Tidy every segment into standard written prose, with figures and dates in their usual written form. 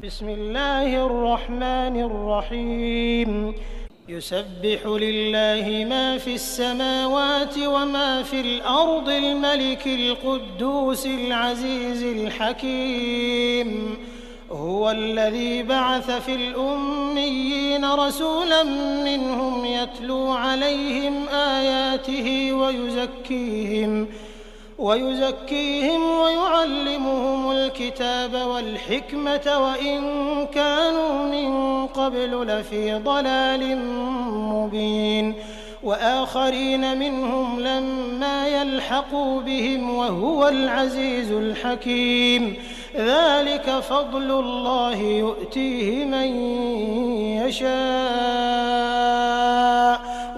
بسم الله الرحمن الرحيم يسبح لله ما في السماوات وما في الأرض الملك القدوس العزيز الحكيم هو الذي بعث في الأميين رسولا منهم يتلو عليهم آياته ويزكيهم ويعلمهم الكتاب والحكمة وإن كانوا من قبل لفي ضلال مبين وآخرين منهم لما يلحقوا بهم وهو العزيز الحكيم ذلك فضل الله يؤتيه من يشاء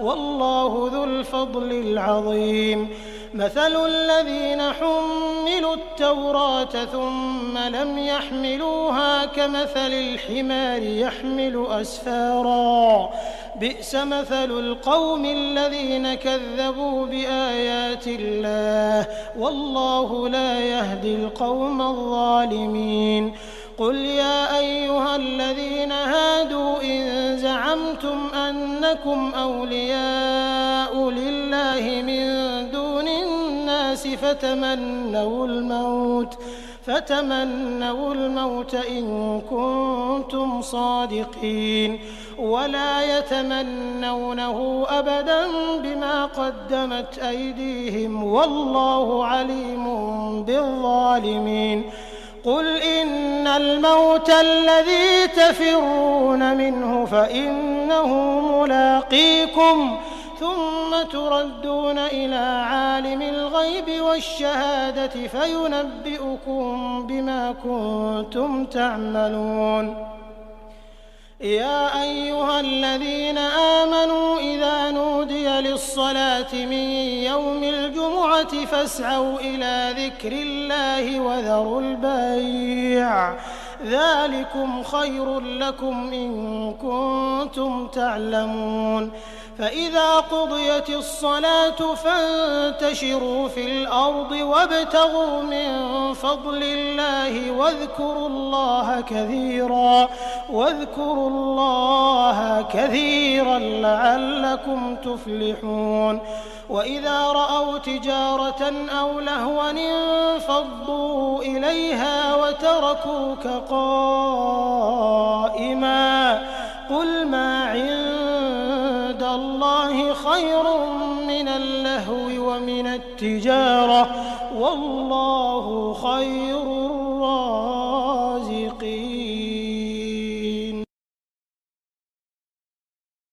والله ذو الفضل العظيم مثل الذين حملوا التوراة ثم لم يحملوها كمثل الحمار يحمل أسفارا بئس مثل القوم الذين كذبوا بآيات الله والله لا يهدي القوم الظالمين قل يا أيها الذين هادوا إن زعمتم أنكم أولياء لله من دون الناس فتمنوا الموت إن كنتم صادقين ولا يتمنونه أبدا بما قدمت أيديهم والله عليم بالظالمين قل إن الموت الذي تفرون منه فإنه ملاقيكم ثم تردون إلى عالم الغيب والشهادة فينبئكم بما كنتم تعملون يا أيها الذين آمنوا إذا نودي للصلاة من يوم الجمعة فاسعوا إلى ذكر الله وذروا البيع ذلكم خير لكم إن كنتم تعلمون فإذا قضيت الصلاة فانتشروا في الأرض وابتغوا من فضل الله واذكروا الله كثيرا لعلكم تفلحون وإذا رأوا تجارة أو لهوا انفضوا إليها وتركوك قائما قل ما عند الله خير من اللهو ومن التجارة والله خير